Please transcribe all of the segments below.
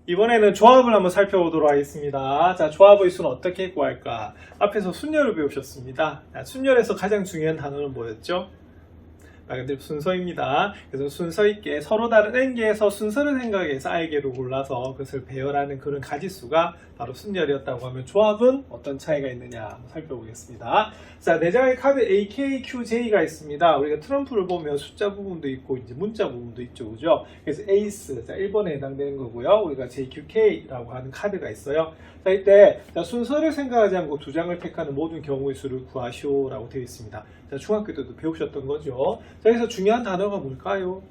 이번에는 조합을 한번 살펴보도록 하겠습니다. 자, 조합의 수는 어떻게 구할까? 앞에서 순열을 배우셨습니다. 자, 순열에서 가장 중요한 단어는 뭐였죠? 말 그대로 순서입니다. 그래서 순서 있게 서로 다른 n개에서 순서를 생각해서 i개로 골라서 그것을 배열하는 그런 가지수가 바로 순열이었다고 하면 조합은 어떤 차이가 있느냐 한번 살펴보겠습니다. 자, 네 장의 카드 A, K, Q, J가 있습니다. 우리가 트럼프를 보면 숫자 부분도 있고 이제 문자 부분도 있죠, 그죠? 그래서 에이스, 자, 1번에 해당되는 거고요. 우리가 JQK라고 하는 카드가 있어요. 자, 이때 자, 순서를 생각하지 않고 두 장을 택하는 모든 경우의 수를 구하시오라고 되어 있습니다. 자, 중학교 때도 배우셨던 거죠. 자, 여기서 중요한 단어가 뭘까요?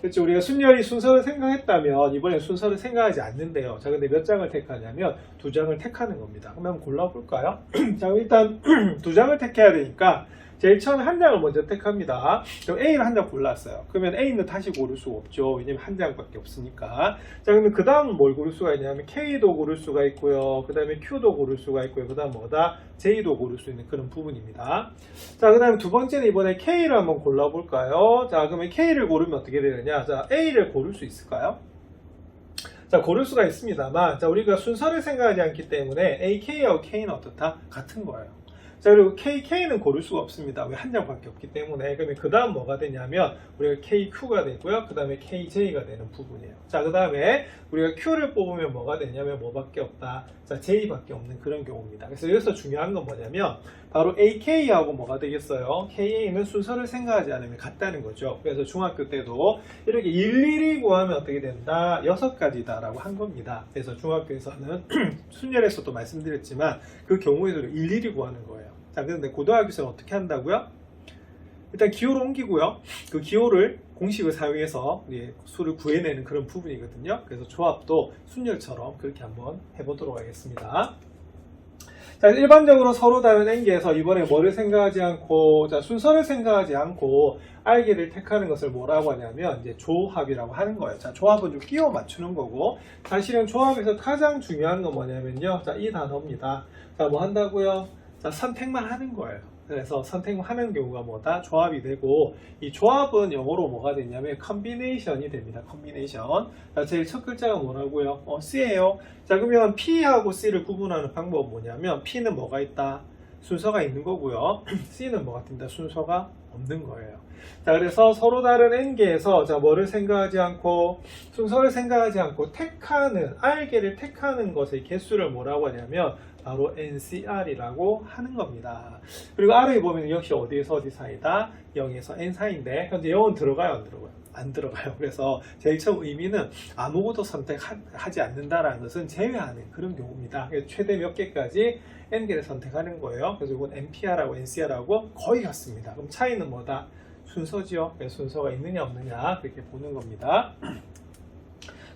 그렇죠. 우리가 순열이 순서를 생각했다면 이번에 순서를 생각하지 않는데요. 자, 근데 몇 장을 택하냐면 두 장을 택하는 겁니다. 그럼 한번 골라볼까요? 자, 일단 두 장을 택해야 되니까 제일 처음에 한 장을 먼저 택합니다. 그럼 A를 한 장 골랐어요. 그러면 A는 다시 고를 수가 없죠. 왜냐면 한 장밖에 없으니까. 자, 그러면 그 다음은 뭘 고를 수가 있냐면 K도 고를 수가 있고요. 그 다음에 Q도 고를 수가 있고요. 그 다음 뭐다? J도 고를 수 있는 그런 부분입니다. 자, 그 다음에 두 번째는 이번에 K를 한번 골라볼까요? 자, 그러면 K를 고르면 어떻게 되느냐? 자, A를 고를 수 있을까요? 자, 고를 수가 있습니다만, 자, 우리가 순서를 생각하지 않기 때문에 AK하고 K는 어떻다? 같은 거예요. 자, 그리고 KK는 고를 수가 없습니다. 왜 한 장밖에 없기 때문에. 그러면 그 다음 뭐가 되냐면 우리가 KQ가 되고요. 그 다음에 KJ가 되는 부분이에요. 자, 그 다음에 우리가 Q를 뽑으면 뭐가 되냐면 뭐밖에 없다. 자, J밖에 없는 그런 경우입니다. 그래서 여기서 중요한 건 뭐냐면 바로 AK하고 뭐가 되겠어요? KA는 순서를 생각하지 않으면 같다는 거죠. 그래서 중학교 때도 이렇게 일일이 구하면 어떻게 된다? 6가지다 라고 한 겁니다. 그래서 중학교에서는 순열에서도 말씀드렸지만 그 경우에서는 일일이 구하는 거예요. 자, 그런데 고등학교에서는 어떻게 한다고요? 일단 기호를 옮기고요. 그 기호를 공식을 사용해서 수를 구해내는 그런 부분이거든요. 그래서 조합도 순열처럼 그렇게 한번 해보도록 하겠습니다. 자, 일반적으로 서로 다른 n개에서 이번에 뭐를 생각하지 않고, 자, 순서를 생각하지 않고 r개를 택하는 것을 뭐라고 하냐면 이제 조합이라고 하는 거예요. 자, 조합은 좀 끼워 맞추는 거고, 사실은 조합에서 가장 중요한 건 뭐냐면요. 자, 이 단어입니다. 자, 뭐 한다고요? 자, 선택만 하는 거예요. 그래서 선택만 하는 경우가 뭐다? 조합이 되고, 이 조합은 영어로 뭐가 되냐면 컨비네이션이 됩니다. 컨비네이션. 자, 제일 첫 글자가 뭐라고요? C예요. 자, 그러면 P하고 C를 구분하는 방법은 뭐냐면 P는 뭐가 있다? 순서가 있는 거고요. C는 뭐가 된다? 순서가 없는 거예요. 자, 그래서 서로 다른 n개에서 자, 뭐를 생각하지 않고 순서를 생각하지 않고 택하는 r개를 택하는 것의 개수를 뭐라고 하냐면 바로 NCR이라고 하는 겁니다. 그리고 R을 보면 역시 어디에서 어디 사이다? 0에서 N 사이인데 현재 0은 들어가요? 안 들어가요? 안 들어가요. 그래서 제일 처음 의미는 아무것도 선택하지 않는다라는 것은 제외하는 그런 경우입니다. 최대 몇 개까지 N개를 선택하는 거예요. 그래서 이건 NPR하고 NCR하고 거의 같습니다. 그럼 차이는 뭐다? 순서지요. 순서가 있느냐 없느냐 그렇게 보는 겁니다.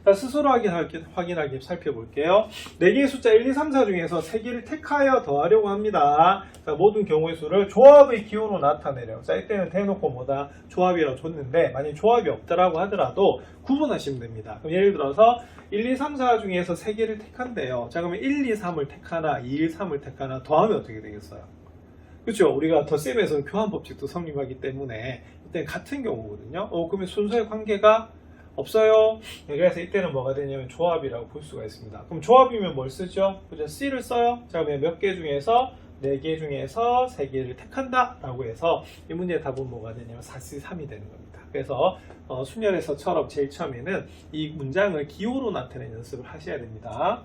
자, 스스로 확인하기 살펴볼게요. 4개의 숫자 1, 2, 3, 4 중에서 3개를 택하여 더하려고 합니다. 자, 모든 경우의 수를 조합의 기호로 나타내려고. 자, 이때는 대놓고 뭐다? 조합이라고 줬는데 만약 조합이 없더라고 하더라도 구분하시면 됩니다. 그럼 예를 들어서 1, 2, 3, 4 중에서 3개를 택한대요. 자, 그러면 1, 2, 3을 택하나 2, 1, 3을 택하나 더하면 어떻게 되겠어요? 그렇죠. 우리가 덧셈에서는 교환법칙도 성립하기 때문에 이때는 같은 경우거든요. 그러면 순서의 관계가 없어요. 그래서 이때는 뭐가 되냐면 조합이라고 볼 수가 있습니다. 그럼 조합이면 뭘 쓰죠? 그죠? C를 써요. 자, 그러면 몇 개 중에서 4개 중에서 3개를 택한다 라고 해서 이 문제의 답은 뭐가 되냐면 4C3이 되는 겁니다. 그래서 순열에서처럼 제일 처음에는 이 문장을 기호로 나타내는 연습을 하셔야 됩니다.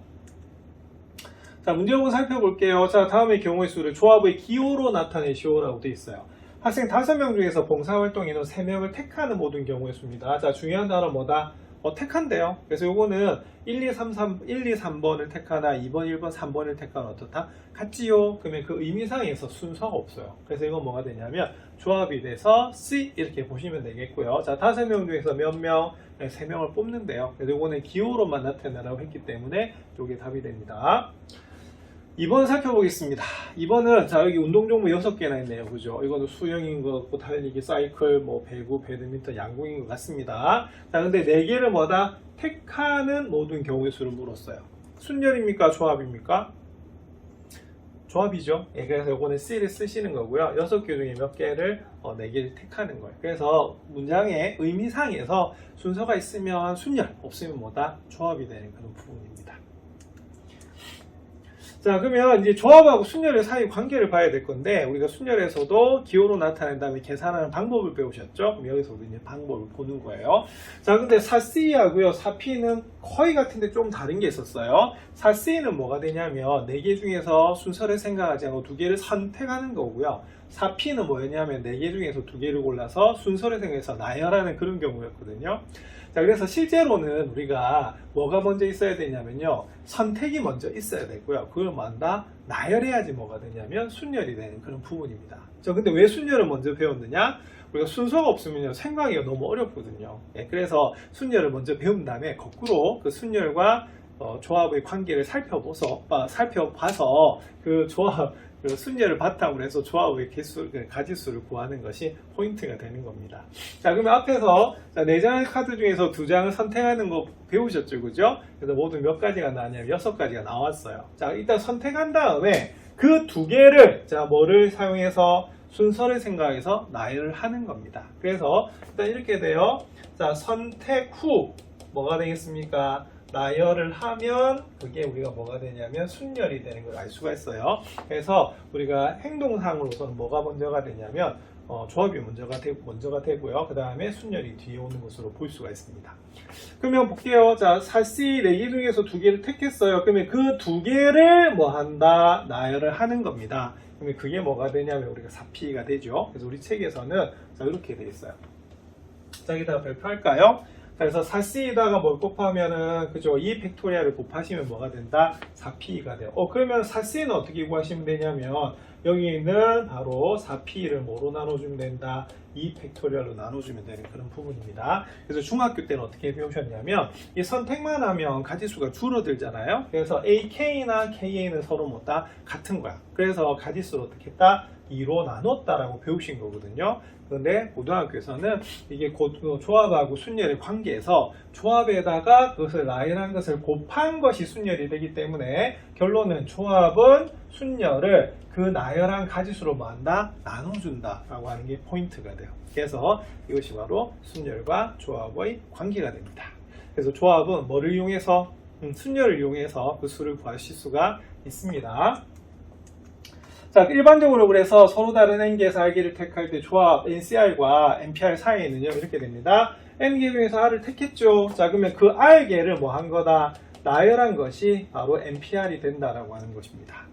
자, 문제 한번 살펴볼게요. 자, 다음의 경우의 수를 조합의 기호로 나타내시오라고 되어 있어요. 학생 5명 중에서 봉사활동 인원 3명을 택하는 모든 경우의 수입니다. 자, 중요한 단어 뭐다? 택한대요. 그래서 요거는 1, 2, 3번을 택하나 2번, 1번, 3번을 택하나 어떻다? 같지요? 그러면 그 의미상에서 순서가 없어요. 그래서 이건 뭐가 되냐면 조합이 돼서 C 이렇게 보시면 되겠고요. 자, 5명 중에서 몇 명? 3명을 뽑는데요. 그래서 요거는 기호로만 나타내라고 했기 때문에 요게 답이 됩니다. 2번 살펴보겠습니다. 2번은 자, 여기 운동 종목 6개나 있네요. 그죠? 이거는 수영인 것 같고 달리기, 사이클, 뭐 배구, 배드민턴, 양궁인 것 같습니다. 자, 근데 4개를 뭐다? 택하는 모든 경우의 수를 물었어요. 순열입니까? 조합입니까? 조합이죠. 예, 그래서 요거는 C를 쓰시는 거고요. 6개 중에 몇 개를 4개를 택하는 거예요. 그래서 문장의 의미상에서 순서가 있으면 순열, 없으면 뭐다? 조합이 되는 그런 부분입니다. 자, 그러면 이제 조합하고 순열의 사이 관계를 봐야 될 건데, 우리가 순열에서도 기호로 나타낸 다음에 계산하는 방법을 배우셨죠? 그럼 여기서도 이제 방법을 보는 거예요. 자, 근데 4C하고요, 4P는 거의 같은데 좀 다른 게 있었어요. 4C는 뭐가 되냐면, 4개 중에서 순서를 생각하지 않고 2개를 선택하는 거고요. 4P는 뭐였냐면, 4개 중에서 2개를 골라서 순서를 생각해서 나열하는 그런 경우였거든요. 자, 그래서 실제로는 우리가 뭐가 먼저 있어야 되냐면요, 선택이 먼저 있어야 되고요. 그걸 만다 나열해야지 뭐가 되냐면 순열이 되는 그런 부분입니다. 자, 근데 왜 순열을 먼저 배웠느냐? 우리가 순서가 없으면요, 생각하기가 너무 어렵거든요. 예, 그래서 순열을 먼저 배운 다음에 거꾸로 그 순열과 조합의 관계를 살펴봐서 그 조합, 그 순열을 바탕으로 해서 조합의 가지수를 구하는 것이 포인트가 되는 겁니다. 자, 그러면 앞에서 4장의 카드 중에서 2장을 선택하는 거 배우셨죠, 그죠? 그래서 모두 몇 가지가 나왔냐면 6가지가 나왔어요. 자, 일단 선택한 다음에 그 2개를 뭐를 사용해서 순서를 생각해서 나열을 하는 겁니다. 그래서 일단 이렇게 돼요. 자, 선택 후 뭐가 되겠습니까? 나열을 하면 그게 우리가 뭐가 되냐면 순열이 되는 걸 알 수가 있어요. 그래서 우리가 행동상으로서는 뭐가 먼저가 되냐면 조합이 먼저가 되고요. 그 다음에 순열이 뒤에 오는 것으로 볼 수가 있습니다. 그러면 볼게요. 자, 4C 4개 중에서 2개를 택했어요. 그러면 그 2개를 뭐 한다? 나열을 하는 겁니다. 그러면 그게 뭐가 되냐면 우리가 4P가 되죠. 그래서 우리 책에서는 자, 이렇게 되어 있어요. 자, 여기다가 발표할까요? 그래서 4C에다가 뭘 곱하면은, 그죠? 2 팩토리얼을 곱하시면 뭐가 된다? 4P가 돼요. 그러면 4C는 어떻게 구하시면 되냐면, 여기 있는 바로 4P를 뭐로 나눠주면 된다? 2 팩토리얼로 나눠주면 되는 그런 부분입니다. 그래서 중학교 때는 어떻게 배우셨냐면, 이 선택만 하면 가지수가 줄어들잖아요? 그래서 AK나 KA는 서로 뭐다? 같은 거야. 그래서 가지수를 어떻게 했다? 2로 나눴다라고 배우신 거거든요. 그런데 고등학교에서는 이게 조합하고 순열의 관계에서 조합에다가 그것을 나열한 것을 곱한 것이 순열이 되기 때문에 결론은 조합은 순열을 그 나열한 가지수로 뭐한다? 나눠준다 라고 하는 게 포인트가 돼요. 그래서 이것이 바로 순열과 조합의 관계가 됩니다. 그래서 조합은 뭐를 이용해서? 순열을 이용해서 그 수를 구하실 수가 있습니다. 자, 일반적으로 그래서 서로 다른 N개에서 R개를 택할 때 조합 NCR과 NPR 사이에는요, 이렇게 됩니다. N개 중에서 R을 택했죠. 자, 그러면 그 R개를 뭐 한 거다? 나열한 것이 바로 NPR이 된다라고 하는 것입니다.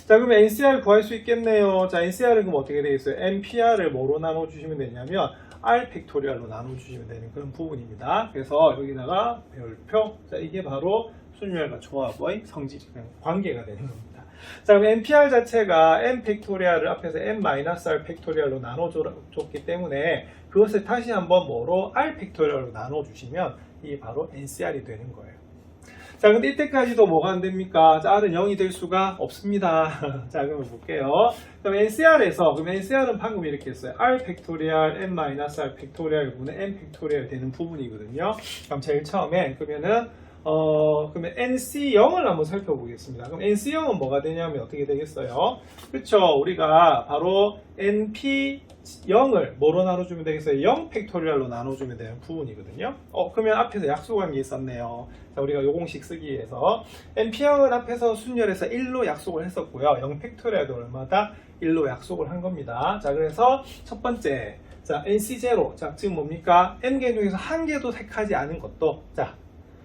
자, 그러면 NCR 구할 수 있겠네요. 자, NCR은 그럼 어떻게 되겠어요? NPR을 뭐로 나눠주시면 되냐면 R 팩토리얼로 나눠주시면 되는 그런 부분입니다. 그래서 여기다가 별표. 자, 이게 바로 순열과 조합의 성질, 관계가 되는 겁니다. 자, 그럼 NPR 자체가 n 팩토리얼을 앞에서 n-r 팩토리얼로 나눠줬기 때문에 그것을 다시 한번 뭐로 r 팩토리얼로 나눠주시면 이게 바로 NCR이 되는 거예요. 자, 근데 이때까지도 뭐가 안 됩니까? 자, R은 0이 될 수가 없습니다. 자, 그러면 볼게요. 그럼 NCR에서, 그럼 NCR은 방금 이렇게 했어요. R 팩토리얼, n-r 팩토리얼 분의 n 팩토리얼 되는 부분이거든요. 그럼 제일 처음에, 그러면 NC0을 한번 살펴보겠습니다. 그럼 NC0은 뭐가 되냐면 어떻게 되겠어요? 그쵸? 우리가 바로 NP0을 뭐로 나눠주면 되겠어요? 0 팩토리얼로 나눠주면 되는 부분이거든요. 그러면 앞에서 약속한 게 있었네요. 자, 우리가 요 공식 쓰기 위해서 NP0은 앞에서 순열에서 1로 약속을 했었고요. 0 팩토리얼도 얼마다? 1로 약속을 한 겁니다. 자, 그래서 첫 번째, 자, NC0. 자, 지금 뭡니까? N개 중에서 한 개도 택하지 않은 것도, 자,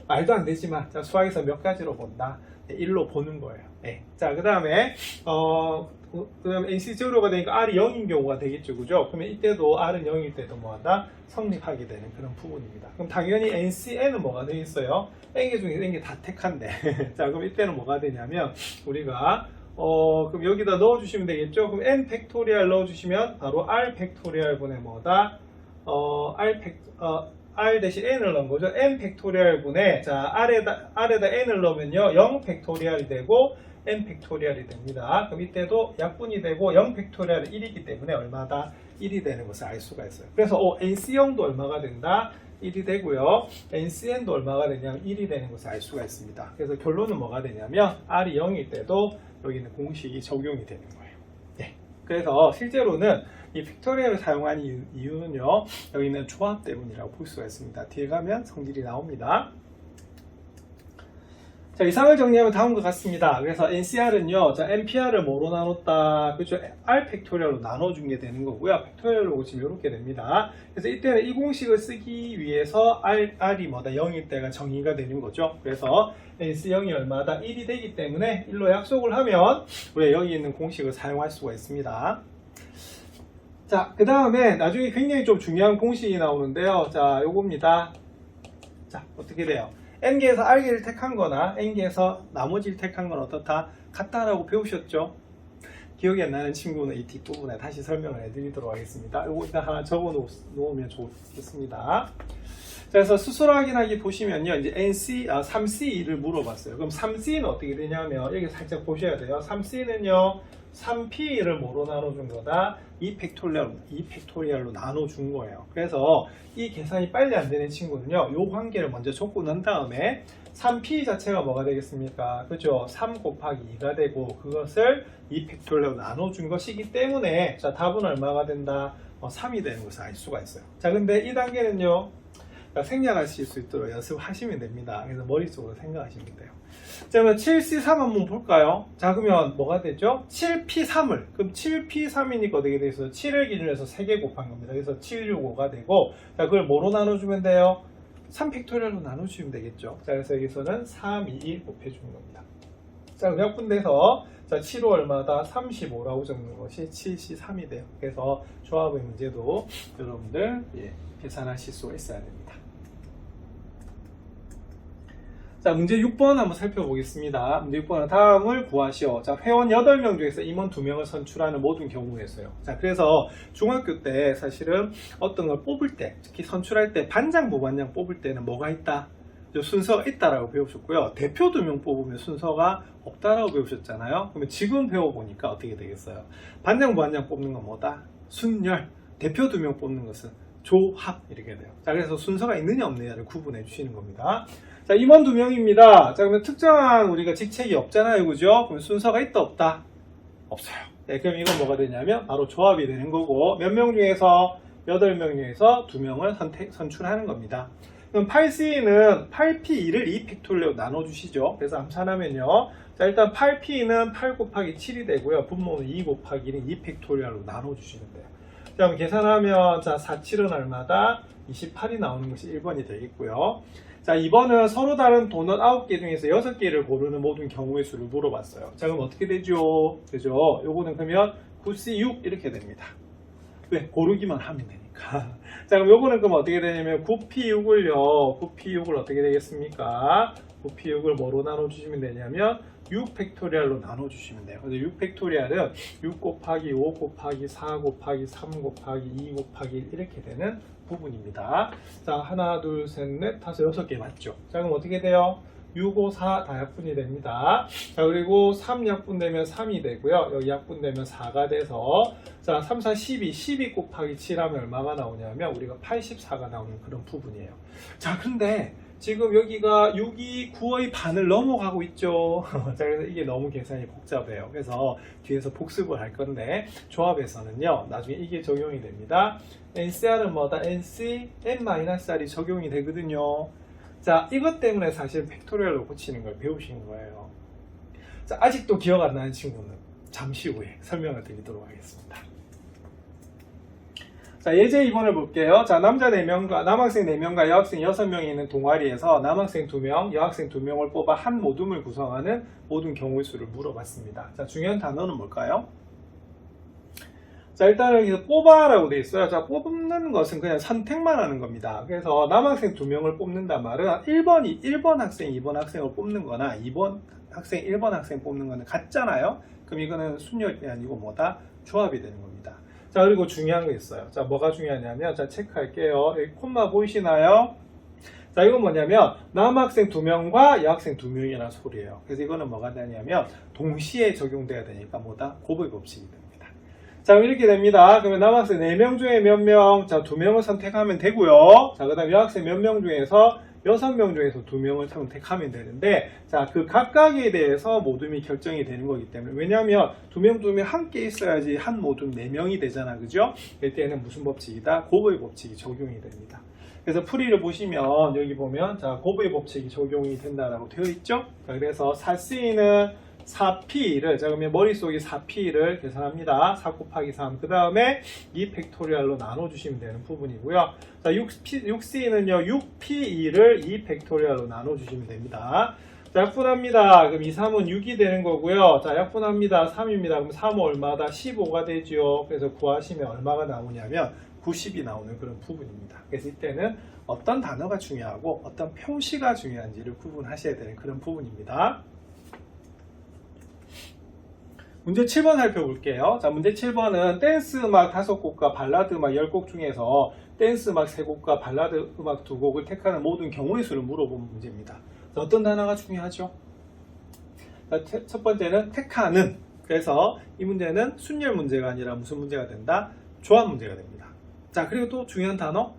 말도 안 되지만, 자, 수학에서 몇 가지로 본다? 1로 보는 거예요. 네. 자, 그 다음에, NC0가 되니까 R이 0인 경우가 되겠죠. 그죠? 그러면 이때도 R은 0일 때도 뭐하다? 성립하게 되는 그런 부분입니다. 그럼 당연히 NCN은 뭐가 되겠어요? N개 중에 N개 다 택한데. 자, 그럼 이때는 뭐가 되냐면, 우리가, 그럼 여기다 넣어주시면 되겠죠? 그럼 N 팩토리얼 넣어주시면 바로 R 팩토리얼 분의 뭐다? R 대신 n을 넣은 거죠. n 팩토리얼 분의, 자, R에다 n을 넣으면요, 0 팩토리얼이 되고, n 팩토리얼이 됩니다. 그럼 이때도 약분이 되고, 0 팩토리얼은 1이기 때문에 얼마다? 1이 되는 것을 알 수가 있어요. 그래서, NC0도 얼마가 된다? 1이 되고요. NCN도 얼마가 되냐면 1이 되는 것을 알 수가 있습니다. 그래서 결론은 뭐가 되냐면, R이 0일 때도 여기 있는 공식이 적용이 되는 거예요. 네. 그래서 실제로는 이 팩토리얼을 사용한 이유는요, 여기 있는 조합 때문이라고 볼 수가 있습니다. 뒤에 가면 성질이 나옵니다. 자, 이상을 정리하면 다음과 같습니다. 그래서 NCR은요, 자, NPR을 뭐로 나눴다? 그죠? R 팩토리얼로 나눠준 게 되는 거고요. 팩토리얼로 고치면 이렇게 됩니다. 그래서 이때는 이 공식을 쓰기 위해서 R이 뭐다? 0일 때가 정의가 되는 거죠. 그래서 NC0이 얼마다? 1이 되기 때문에 1로 약속을 하면 우리가 여기 있는 공식을 사용할 수가 있습니다. 자, 그 다음에 나중에 굉장히 좀 중요한 공식이 나오는데요. 자, 요겁니다. 자, 어떻게 돼요? N개에서 R개를 택한 거나 N개에서 나머지를 택한 건 어떻다? 같다라고 배우셨죠? 기억이 안 나는 친구는 이 뒷부분에 다시 설명을 해드리도록 하겠습니다. 이거 일단 하나 적어 놓으면 좋겠습니다. 자, 그래서 수술 확인하기 보시면요, 이제 3C를 물어봤어요. 그럼 3C는 어떻게 되냐면, 여기 살짝 보셔야 돼요. 3C는요, 3P를 뭐로 나눠준 거다? 2팩토리얼로 나눠준 거예요. 그래서 이 계산이 빨리 안 되는 친구는요, 요 관계를 먼저 적고 난 다음에 3P 자체가 뭐가 되겠습니까? 그죠? 3 곱하기 2가 되고, 그것을 2팩토리얼로 나눠준 것이기 때문에, 자, 답은 얼마가 된다? 3이 되는 것을 알 수가 있어요. 자, 근데 이 단계는요, 생략하실 수 있도록 연습하시면 됩니다. 그래서 머릿속으로 생각하시면 돼요. 자, 그러면 7C3 한번 볼까요? 자, 그러면 뭐가 되죠? 7P3을. 그럼 7P3이니까 어떻게 되겠어요? 7을 기준으로 해서 3개 곱한 겁니다. 그래서 765가 되고, 자, 그걸 뭐로 나눠주면 돼요? 3팩토리얼로 나눠주면 되겠죠. 자, 그래서 여기서는 3, 2, 1 곱해주는 겁니다. 자, 그럼 약분돼서, 자, 7호 얼마다? 35라고 적는 것이 7C3이 돼요. 그래서 조합의 문제도 여러분들, 계산하실 수가 있어야 됩니다. 자, 문제 6번 한번 살펴보겠습니다. 문제 6번은 다음을 구하시오. 자, 회원 8명 중에서 임원 2명을 선출하는 모든 경우에서요. 자, 그래서 중학교 때 사실은 어떤 걸 뽑을 때, 특히 선출할 때 반장, 부반장 뽑을 때는 뭐가 있다? 순서가 있다라고 배우셨고요. 대표 2명 뽑으면 순서가 없다라고 배우셨잖아요. 그러면 지금 배워보니까 어떻게 되겠어요? 반장, 부반장 뽑는 건 뭐다? 순열. 대표 2명 뽑는 것은 조합. 이렇게 돼요. 자, 그래서 순서가 있느냐 없느냐를 구분해 주시는 겁니다. 자, 임원 2명입니다. 자, 그러면 특정한 우리가 직책이 없잖아요. 그죠? 그럼 순서가 있다 없다? 없어요. 네, 그럼 이건 뭐가 되냐면 바로 조합이 되는 거고, 몇 명 중에서 8명 중에서 2명을 선출하는 겁니다. 그럼 8C는 8P2를 2팩토리얼로 나눠주시죠. 그래서 암산하면요, 자, 일단 8P는 8 곱하기 7이 되고요. 분모는 2 곱하기 1은 2팩토리얼로 나눠주시면 돼요. 자, 그럼 계산하면, 자, 4, 7은 얼마다? 28이 나오는 것이 1번이 되겠고요. 자, 2번은 서로 다른 도넛 9개 중에서 6개를 고르는 모든 경우의 수를 물어봤어요. 자, 그럼 어떻게 되죠? 그죠? 요거는 그러면 9C6 이렇게 됩니다. 왜? 고르기만 하면 되니까. 자, 그럼 요거는 그럼 어떻게 되냐면 9P6을요, 9P6을 어떻게 되겠습니까? 9P6을 뭐로 나눠주시면 되냐면 6팩토리얼로 나눠주시면 돼요. 그래서 6팩토리얼은 6 곱하기 5 곱하기 4 곱하기 3 곱하기 2 곱하기 1 이렇게 되는 부분입니다. 자, 하나, 둘, 셋, 넷, 다섯, 6개 맞죠? 자, 그럼 어떻게 돼요? 6, 5, 4 다 약분이 됩니다. 자, 그리고 3 약분되면 3이 되고요. 여기 약분되면 4가 돼서, 자, 3, 4, 12 곱하기 7 하면 얼마가 나오냐면 우리가 84가 나오는 그런 부분이에요. 자, 근데 지금 여기가 6이 9의 반을 넘어가고 있죠. 자, 그래서 이게 너무 계산이 복잡해요. 그래서 뒤에서 복습을 할 건데, 조합에서는요, 나중에 이게 적용이 됩니다. NCR은 뭐다? NC, N-R이 적용이 되거든요. 자, 이것 때문에 사실 팩토리얼로 고치는 걸 배우신 거예요. 자, 아직도 기억 안 나는 친구는 잠시 후에 설명을 드리도록 하겠습니다. 자, 예제 2번을 볼게요. 자, 남자 4명과 남학생 4명과 여학생 6명이 있는 동아리에서 남학생 2명, 여학생 2명을 뽑아 한 모둠을 구성하는 모든 경우의 수를 물어봤습니다. 자, 중요한 단어는 뭘까요? 자, 일단 여기서 뽑아라고 되어 있어요. 자, 뽑는 것은 그냥 선택만 하는 겁니다. 그래서 남학생 2명을 뽑는단 말은 1번 학생, 2번 학생을 뽑는 거나 2번 학생, 1번 학생 뽑는 거는 같잖아요. 그럼 이거는 순열이 아니고 뭐다? 조합이 되는 겁니다. 자, 그리고 중요한 거 있어요. 자, 뭐가 중요하냐면, 자, 체크할게요. 여기 콤마 보이시나요? 자, 이건 뭐냐면 남학생 2명과 여학생 2명이라는 소리예요. 그래서 이거는 뭐가 되냐면 동시에 적용돼야 되니까 뭐다? 곱의 법칙이 됩니다. 자, 그럼 이렇게 됩니다. 그러면 남학생 4명 중에 몇 명? 자, 2명을 선택하면 되고요. 자, 그 다음 여학생 몇 명 중에서 6명 중에서 2명을 선택하면 되는데, 자, 그 각각에 대해서 모둠이 결정이 되는 거기 때문에, 왜냐하면 2명 함께 있어야지 한 모둠 4명이 되잖아, 그죠? 이때는 무슨 법칙이다? 곱의 법칙이 적용이 됩니다. 그래서 풀이를 보시면 여기 보면 자, 곱의 법칙이 적용이 된다라고 되어 있죠. 자, 그래서 4C는 4P를, 자, 그러면 머릿속에 4P를 계산합니다. 4 곱하기 3. 그 다음에 2 팩토리얼로 나눠주시면 되는 부분이고요. 자, 6C는요, 6P2를 2 팩토리얼로 나눠주시면 됩니다. 자, 약분합니다. 그럼 2, 3은 6이 되는 거고요. 자, 약분합니다. 3입니다. 그럼 3은 얼마다? 15가 되죠. 그래서 구하시면 얼마가 나오냐면 90이 나오는 그런 부분입니다. 그래서 이때는 어떤 단어가 중요하고 어떤 표시가 중요한지를 구분하셔야 되는 그런 부분입니다. 문제 7번 살펴볼게요. 자, 문제 7번은 댄스 음악 5곡과 발라드 음악 10곡 중에서 댄스 음악 3곡과 발라드 음악 2곡을 택하는 모든 경우의 수를 물어보는 문제입니다. 자, 어떤 단어가 중요하죠? 자, 첫 번째는 택하는. 그래서 이 문제는 순열 문제가 아니라 무슨 문제가 된다? 조합 문제가 됩니다. 자, 그리고 또 중요한 단어.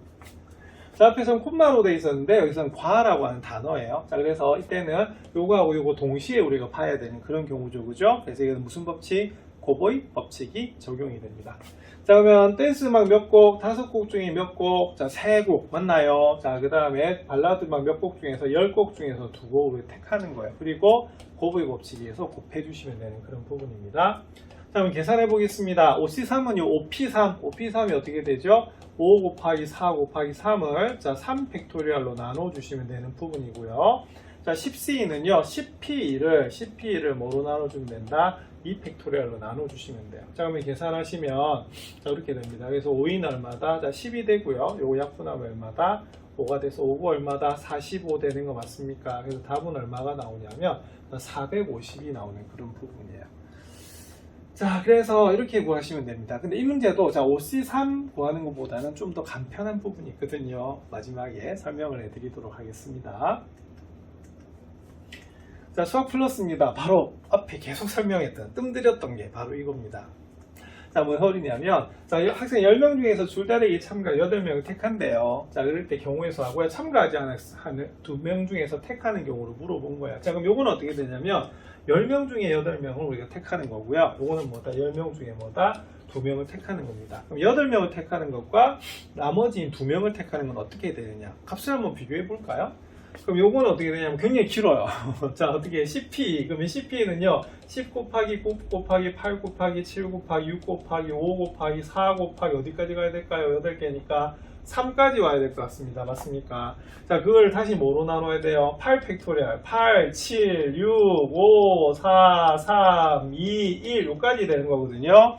자, 앞에서는 콤마로 되어 있었는데 여기서는 과라고 하는 단어예요. 자, 그래서 이때는 요거하고 요거 동시에 우리가 봐야 되는 그런 경우죠, 그죠? 그래서 이건 무슨 법칙? 곱의 법칙이 적용이 됩니다. 자, 그러면 댄스 음악 몇 곡? 5곡 중에 몇 곡? 자, 3곡 맞나요? 자, 그 다음에 발라드 음악 몇 곡 중에서 10곡 중에서 2곡을 택하는 거예요. 그리고 곱의 법칙에서 곱해 주시면 되는 그런 부분입니다. 자, 그럼 계산해 보겠습니다. 5C3은요, 5P3. 5P3이 어떻게 되죠? 5 곱하기 4 곱하기 3을 자, 3 팩토리얼로 나눠주시면 되는 부분이고요. 자, 10C는요, 10P2를 뭐로 나눠주면 된다? 2 팩토리얼로 나눠주시면 돼요. 자, 그러면 계산하시면 자, 이렇게 됩니다. 그래서 5는 얼마다? 자, 10이 되고요. 요거 약분하면 얼마다? 5가 돼서 5가 얼마다? 45 되는 거 맞습니까? 그래서 답은 얼마가 나오냐면 450이 나오는 그런 부분이에요. 자, 그래서 이렇게 구하시면 됩니다. 근데 이 문제도 자, 5C3 구하는 것보다는 좀 더 간편한 부분이 있거든요. 마지막에 설명을 해드리도록 하겠습니다. 자, 수학 플러스입니다. 바로 앞에 계속 설명했던, 뜸들였던 게 바로 이겁니다. 자, 뭔 소리냐면, 자, 학생 10명 중에서 줄다리기 참가 8명을 택한대요. 자, 그럴 때 경우의 수하고요. 참가하지 않은 2명 중에서 택하는 경우로 물어본 거예요. 자, 그럼 요건 어떻게 되냐면, 10명 중에 8명을 우리가 택하는 거고요. 요거는 뭐다? 10명 중에 뭐다? 2명을 택하는 겁니다. 그럼 8명을 택하는 것과 나머지 2명을 택하는 건 어떻게 되느냐? 값을 한번 비교해 볼까요? 그럼 요거는 어떻게 되냐면 굉장히 길어요. 자, 어떻게 CP, 그러면 CP는요 10 곱하기 9 곱하기 8 곱하기 7 곱하기 6 곱하기 5 곱하기 4 곱하기 어디까지 가야 될까요? 8개니까 3까지 와야 될 것 같습니다. 맞습니까? 자, 그걸 다시 뭐로 나눠야 돼요? 8 팩토리얼 8, 7, 6, 5, 4, 3, 2, 1 요까지 되는 거거든요.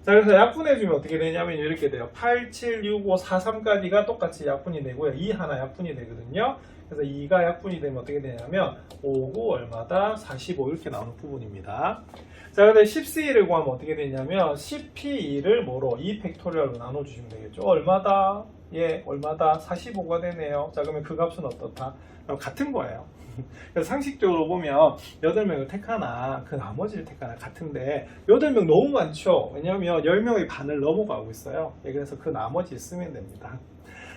자, 그래서 약분해주면 어떻게 되냐면 이렇게 돼요. 8, 7, 6, 5, 4, 3까지가 똑같이 약분이 되고요. 2 하나 약분이 되거든요. 그래서 2가 약분이 되면 어떻게 되냐면 5, 9 얼마다? 45 이렇게 나오는 부분입니다. 자, 근데 10C를 구하면 어떻게 되냐면 10P2를 뭐로? 2 팩토리얼로 나눠주시면 되겠죠. 얼마다? 예, 얼마다? 45가 되네요. 자, 그러면 그 값은 어떻다? 같은 거예요. 그래서 상식적으로 보면 8명을 택하나 그 나머지를 택하나 같은데 8명 너무 많죠. 왜냐하면 10명의 반을 넘어가고 있어요. 예, 그래서 그 나머지 쓰면 됩니다.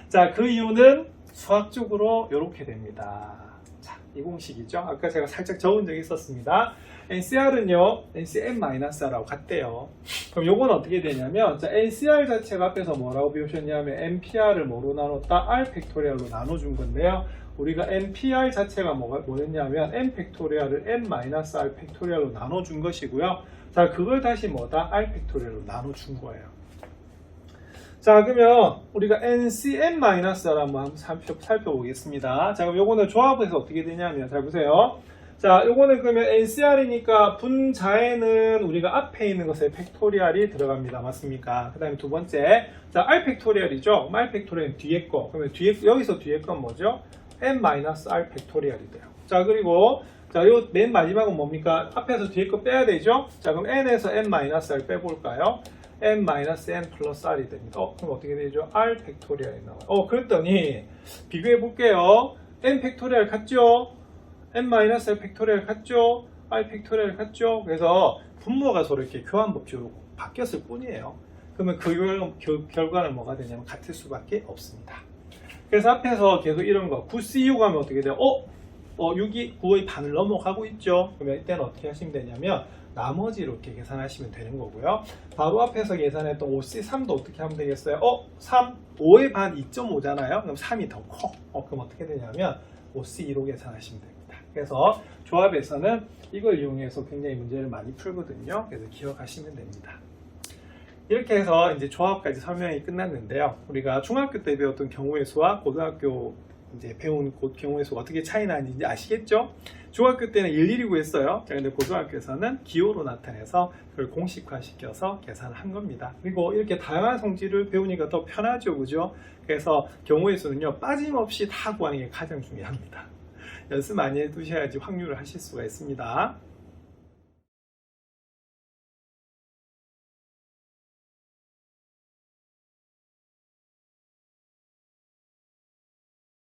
자, 그 이유는 수학적으로 이렇게 됩니다. 자, 이 공식이죠. 아까 제가 살짝 적은 적이 있었습니다. NCR은요, NCM-R하고 같대요. 그럼 요건 어떻게 되냐면, 자, NCR 자체가 앞에서 뭐라고 배우셨냐면, NPR을 뭐로 나눴다? R 팩토리얼로 나눠준 건데요. 우리가 NPR 자체가 뭐였냐면, N 팩토리얼을 N-R 팩토리얼로 나눠준 것이고요. 자, 그걸 다시 뭐다? R 팩토리얼로 나눠준 거예요. 자, 그러면 우리가 NCM-R를 한번 살펴보겠습니다. 자, 그럼 요거는 조합해서 어떻게 되냐면, 잘 보세요. 자, 요거는 그러면 NCR이니까 분자에는 우리가 앞에 있는 것에 팩토리얼이 들어갑니다. 맞습니까? 그 다음에 두 번째, 자, R 팩토리얼이죠. R 팩토리얼은 뒤에 거. 그러면 여기서 뒤에 건 뭐죠? N-R 팩토리얼이 돼요. 자, 그리고 자, 요 맨 마지막은 뭡니까? 앞에서 뒤에 거 빼야 되죠? 자, 그럼 N에서 N-R 빼볼까요? N-N 플러스 R이 됩니다. 그럼 어떻게 되죠? R 팩토리얼이 나와요. 그랬더니 비교해 볼게요. N 팩토리얼 같죠? N-R 팩토리얼 같죠? R 팩토리얼 같죠? 그래서 분모가 서로 이렇게 교환 법칙으로 바뀌었을 뿐이에요. 그러면 그 결과는 뭐가 되냐면 같을 수밖에 없습니다. 그래서 앞에서 계속 이런 거 9C6 하면 어떻게 돼요? 6이 9의 반을 넘어가고 있죠. 그러면 이때는 어떻게 하시면 되냐면 나머지로 이렇게 계산하시면 되는 거고요. 바로 앞에서 계산했던 5C3도 어떻게 하면 되겠어요? 3, 5의 반 2.5잖아요. 그럼 3이 더 커. 그럼 어떻게 되냐면 5C2로 계산하시면 됩니다. 그래서 조합에서는 이걸 이용해서 굉장히 문제를 많이 풀거든요. 그래서 기억하시면 됩니다. 이렇게 해서 이제 조합까지 설명이 끝났는데요. 우리가 중학교 때 배웠던 경우의 수와 고등학교 이제 배운 경우의 수가 어떻게 차이 나는지 아시겠죠? 중학교 때는 일일이 구했어요. 자, 근데 고등학교에서는 기호로 나타내서 그걸 공식화 시켜서 계산을 한 겁니다. 그리고 이렇게 다양한 성질을 배우니까 더 편하죠, 그죠? 그래서 경우의 수는요, 빠짐없이 다 구하는 게 가장 중요합니다. 연습 많이 해두셔야지 확률을 하실 수가 있습니다.